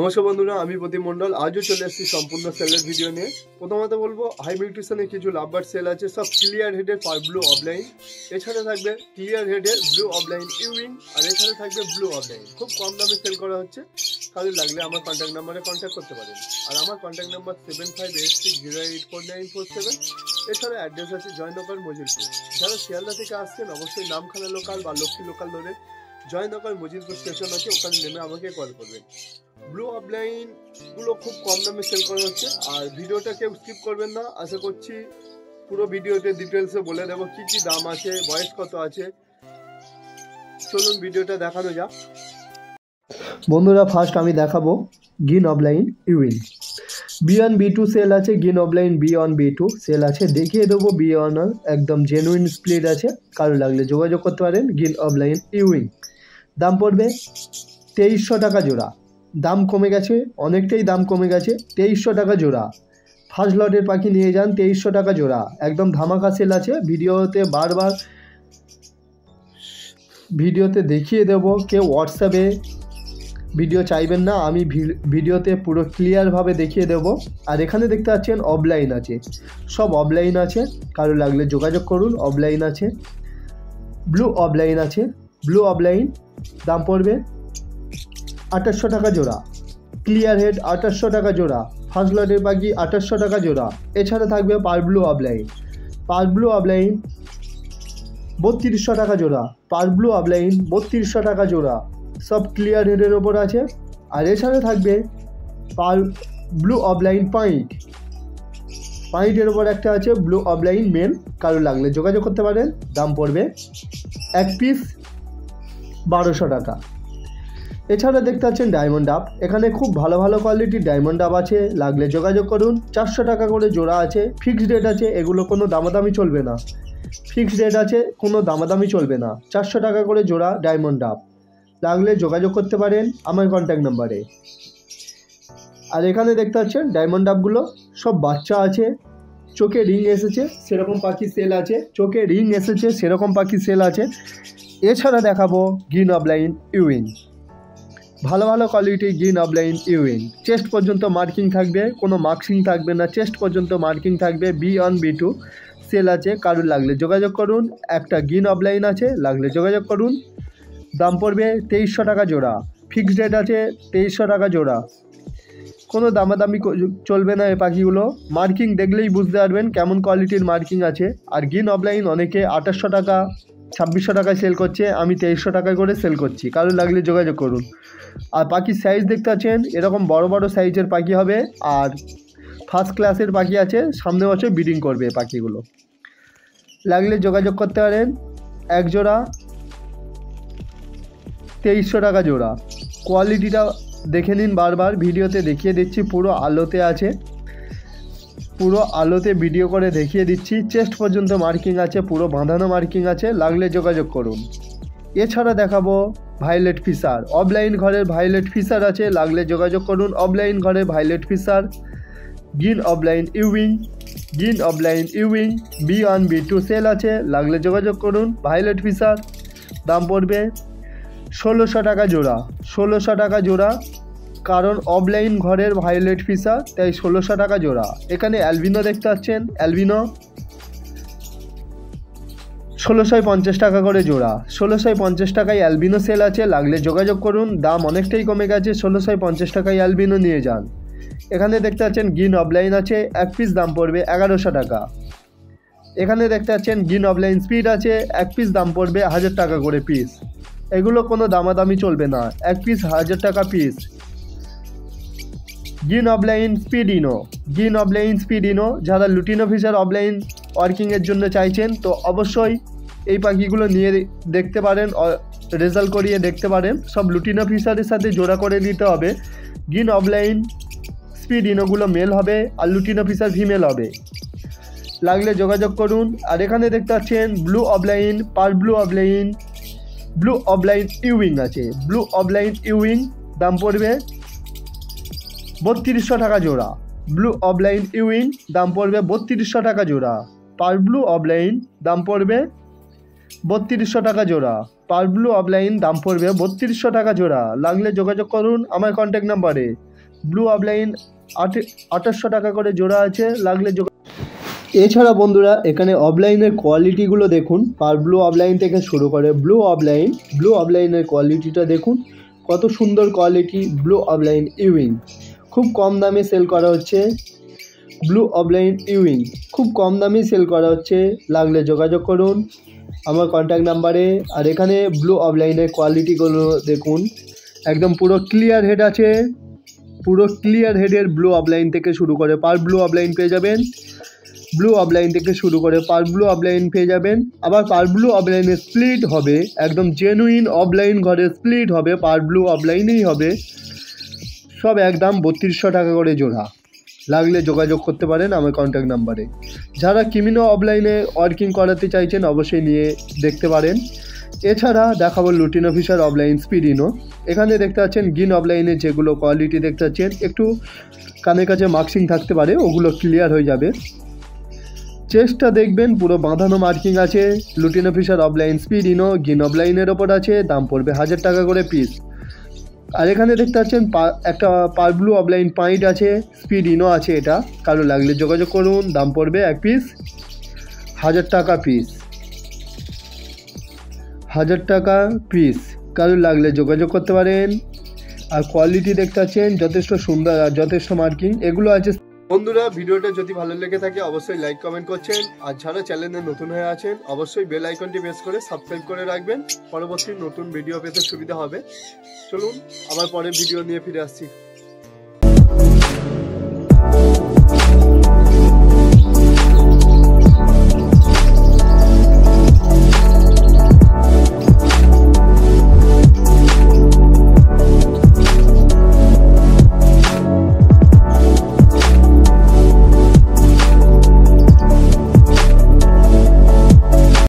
নমস্কার বন্ধুরা, আমি প্রদীপ মন্ডল। আজও চলে এসেছি সম্পূর্ণ সেলের ভিডিও নিয়ে। প্রথমত বলবো, হাই মিউটেশনে কিছু লাভবার সেল আছে, সব ক্লিয়ার হেডের পার ব্লু অফলাইন। এছাড়া থাকবে ক্লিয়ার হেডের ব্লু অফলাইন ইউইং, আর এছাড়া থাকবে ব্লু অফলাইন। খুব কম দামে সেল করা হচ্ছে। কারোর লাগলে আমার কন্ট্যাক্ট নাম্বারে কন্ট্যাক্ট করতে পারেন। আর আমার কন্ট্যাক্ট নাম্বার 7586084947। এছাড়া অ্যাড্রেস আছে জয়নগর মজিলপুর। যারা শিয়ালদা থেকে আসছেন অবশ্যই নামখানা লোকাল বা লক্ষ্মী লোকাল ধরে জয়নগর মজিলপুর স্টেশন আছে, ওখানে নেমে আমাকে কল করবেন। ব্লু অফলাইন গুলো খুব কম দামে সেল করা হচ্ছে। আর ভিডিওটা কেউ স্কিপ করবেন না। আশা করছি পুরো ভিডিওতে ডিটেলসে বলে দেবো কি কি দাম আছে, বয়স কত আছে। চলুন ভিডিওটা দেখানো যাক। বন্ধুরা, ফার্স্ট আমি দেখাবো গ্রিন অফলাইন ইউইন। B1 B2 সেল আছে, green opaline B1 B2 sell আছে। দেখিয়ে দেবো B1 একদম জেনুইন স্প্লিট আছে। কারো লাগলে যোগাযোগ করতে পারেন। গ্রিন অফলাইন ইউইন দাম পড়বে 2300 টাকা জোড়া। দাম কমে গেছে, অনেকটাই দাম কমে গেছে। 2300 টাকা জোড়া। ফার্স্ট লটের পাখি নিয়ে যান, 2300 টাকা জোড়া। একদম ধামাকা সেল আছে। ভিডিওতে দেখিয়ে দেবো। কেউ হোয়াটসঅ্যাপে ভিডিও চাইবেন না, আমি ভিডিওতে পুরো ক্লিয়ারভাবে দেখিয়ে দেবো। আর এখানে দেখতে পাচ্ছেন অফলাইন আছে, সব অফলাইন আছে। কারো লাগলে যোগাযোগ করুন। অফলাইন আছে, ব্লু অফলাইন আছে। ব্লু অফলাইন দাম পড়বে 2800 টাকা জোড়া। ক্লিয়ার হেড 2800 টাকা জোড়া। ফার্স্ট লটের পাখি 2800 টাকা জোড়া। এছাড়া থাকবে পার blue opaline. Pair blue offline 3200 টাকা জোড়া। পার ব্লু অফলাইন 3200 টাকা জোড়া। সব ক্লিয়ার হেডের ওপর আছে। আর এছাড়া থাকবে পার ব্লু অফলাইন পয়েন্টের ওপর একটা আছে ব্লু অফলাইন মেল। কারো লাগলে যোগাযোগ করতে পারেন। দাম পড়বে এক পিস 1200 টাকা। এছাড়া দেখতে পাচ্ছেন ডায়মন্ড ডাব। এখানে খুব ভালো ভালো কোয়ালিটির ডায়মন্ড ডাব আছে, লাগলে যোগাযোগ করুন। 400 টাকা করে জোড়া আছে। ফিক্সড রেট আছে, এগুলো কোনো দামাদামি চলবে না। ফিক্সড রেট আছে, কোনো দামাদামি চলবে না। 400 টাকা করে জোড়া ডায়মন্ড ডাব। লাগলে যোগাযোগ করতে পারেন আমার কন্ট্যাক্ট নাম্বারে। আর এখানে দেখতে পাচ্ছেন ডায়মন্ড ডাবগুলো সব বাচ্চা আছে। চোখে রিং এসেছে সেরকম পাখি সেল আছে। চোখে রিং এসেছে সেরকম পাখি সেল আছে। এছাড়া দেখাবো গ্রিন অফলাইন ইউইং। ভালো ভালো quality green offline Ewing. Chest পর্যন্ত মার্কিং থাকবে, কোনো মার্কসিং থাকবে না। চেস্ট পর্যন্ত মার্কিং থাকবে। B1 B2 সেল আছে। কারোর লাগলে যোগাযোগ করুন। একটা গ্রিন অফলাইন আছে, লাগলে যোগাযোগ করুন। দাম পড়বে 2300 টাকা জোড়া। ফিক্সড রেট আছে 2300 টাকা জোড়া। কোনো দামাদামি চলবে না। এই পাখিগুলো মার্কিং দেখলেই বুঝতে পারবেন কেমন কোয়ালিটির মার্কিং আছে। আর গ্রিন অফলাইন অনেকে 2800 টাকা 2600 টাকায় সেল করছে, আমি 2300 টাকায় করে সেল করছি। কারোর লাগলে যোগাযোগ করুন। আর পাখির সাইজ দেখতে পাচ্ছেন, এরকম বড় বড় সাইজের পাখি হবে। আর ফার্স্ট ক্লাসের পাখি আছে, সামনে বছর ব্রিডিং করবে পাখিগুলো। লাগলে যোগাযোগ করতে পারেন। এক জোড়া 2300 টাকা জোড়া। কোয়ালিটিটা দেখে নিন, বারবার ভিডিওতে দেখিয়ে দিচ্ছি। পুরো আলোতে আছে, পুরো আলোতে ভিডিও করে দেখিয়ে দিচ্ছি। চেস্ট পর্যন্ত মার্কিং আছে, পুরো বাঁধানো মার্কিং আছে। লাগলে যোগাযোগ করুন। এছাড়া দেখাবো ভায়োলেট ফিশার। অফলাইন ঘরের ভায়োলেট ফিশার আছে, লাগলে যোগাযোগ করুন। অফলাইন ঘরের ভায়োলেট ফিশার। গ্রিন অফলাইন ইউইং। গ্রিন অফলাইন ইউইং B1 B2 সেল আছে, লাগলে যোগাযোগ করুন। ভায়োলেট ফিশার দাম পড়বে 1600 টাকা জোড়া। 1600 টাকা জোড়া, কারণ অফলাইন ঘরের ভায়োলেট ফিশার, তাই 1600 টাকা জোড়া। এখানে অ্যালবিনো দেখতে পাচ্ছেন, অ্যালবিনো 1650 টাকা করে জোড়া। 1650 টাকায় অ্যালবিনো সেল আছে, লাগলে যোগাযোগ করুন। দাম অনেকটাই কমে গেছে। 1650 টাকায় অ্যালবিনো নিয়ে যান। এখানে দেখতে পাচ্ছেন গ্রিন অফলাইন আছে, এক পিস দাম পড়বে 1100 টাকা। এখানে দেখতে পাচ্ছেন গ্রিন অফলাইন স্পিড আছে, এক পিস দাম পড়বে 1000 টাকা করে পিস। এগুলো কোনো দামাদামি চলবে না, এক পিস 1000 টাকা পিস। গ্রিন অফলাইন স্পিডিনো। গ্রিন অফলাইন স্পিডিনো, যারা লুটিনো ফিশার অফলাইন ওয়ার্কিংয়ের জন্য চাইছেন তো অবশ্যই এই পাখিগুলো নিয়ে দেখতে পারেন, রেজাল্ট করিয়ে দেখতে পারেন। সব লুটিনো ফিশারের সাথে জোড়া করে নিতে হবে। গ্রিন অফলাইন স্পিডিনোগুলো মেল হবে, আর লুটিনো ফিশার ফিমেল হবে। লাগলে যোগাযোগ করুন। আর এখানে দেখতে পাচ্ছেন blue opaline, pair blue opaline, blue opaline ইউইং আছে। ব্লু অফলাইন ইউইং দাম পড়বে 3200 টাকা জোড়া। ব্লু অফলাইন ইউইং দাম পড়বে 3200 টাকা জোড়া। পার ব্লু অফলাইন দাম পড়বে 3200 টাকা জোড়া। পার ব্লু অফলাইন দাম পড়বে 3200 টাকা জোড়া। লাগলে যোগাযোগ করুন আমার কন্ট্যাক্ট নাম্বারে। ব্লু অফলাইন 2800 টাকা করে জোড়া আছে, লাগলে এছাড়া বন্ধুরা এখানে অফলাইনের কোয়ালিটিগুলো দেখুন। পার ব্লু অফলাইন থেকে শুরু করে ব্লু অফলাইনের কোয়ালিটিটা দেখুন, কত সুন্দর কোয়ালিটি। ব্লু অফলাইন ইউইং খুব কম দামে সেল করা হচ্ছে। ব্লু অফলাইন ইউইং খুব কম দামেই সেল করা হচ্ছে, লাগলে যোগাযোগ করুন আমার কন্ট্যাক্ট নাম্বারে। আর এখানে ব্লু অফলাইনের কোয়ালিটিগুলো দেখুন, একদম পুরো ক্লিয়ার হেড আছে। পুরো ক্লিয়ার হেডের ব্লু অফলাইন থেকে শুরু করে পার ব্লু অফলাইন পেয়ে যাবেন। ব্লু অফলাইন থেকে শুরু করে পার ব্লু অফলাইন পেয়ে যাবেন। আবার পার ব্লু অফলাইনের স্প্লিট হবে, একদম জেনুইন অফলাইন ঘরে স্প্লিট হবে, পার ব্লু অফলাইনেই হবে। সব একদম 3200 টাকা করে জোড়া, লাগলে যোগাযোগ করতে পারেন আমার কন্ট্যাক্ট নাম্বারে। যারা কিমিনো অফলাইনে ওয়ার্কিং করাতে চাইছেন অবশ্যই নিয়ে দেখতে পারেন। এছাড়া দেখাবো লুটিনো ফিশার অফলাইন স্পিডিনো। এখানে দেখতে পাচ্ছেন গ্রিন অফলাইনের যেগুলো কোয়ালিটি দেখতে পাচ্ছেন, একটু কানের কাছে মার্কিং থাকতে পারে, ওগুলো ক্লিয়ার হয়ে যাবে। চেস্টটা দেখবেন পুরো বাঁধানো মার্কিং আছে। লুটিনো ফিশার অফলাইন স্পিডিনো গ্রিন অফলাইনের ওপর আছে, দাম পড়বে 1000 টাকা করে পিস। আর এখানে দেখতে পাচ্ছেন একটা পার ব্লু অফলাইন পাইট আছে, স্পিডিনো আছে, এটা কারো লাগলে যোগাযোগ করুন, দাম পড়বে এক পিস 1000 টাকা পিস। 1000 টাকা পিস, কারো লাগলে যোগাযোগ করতে পারেন। আর কোয়ালিটি দেখতে পাচ্ছেন যথেষ্ট সুন্দর আর যথেষ্ট মার্কিং এগুলো আছে। বন্ধুরা ভিডিওটা যদি ভালো লেগে থাকে অবশ্যই লাইক কমেন্ট করছেন, আর যারা চ্যানেলে নতুন হয়ে আছেন অবশ্যই বেল আইকনটি প্রেস করে সাবস্ক্রাইব করে রাখবেন, পরবর্তী নতুন ভিডিও পেতে সুবিধা হবে। চলুন আবার পরের ভিডিও নিয়ে ফিরে আসছি।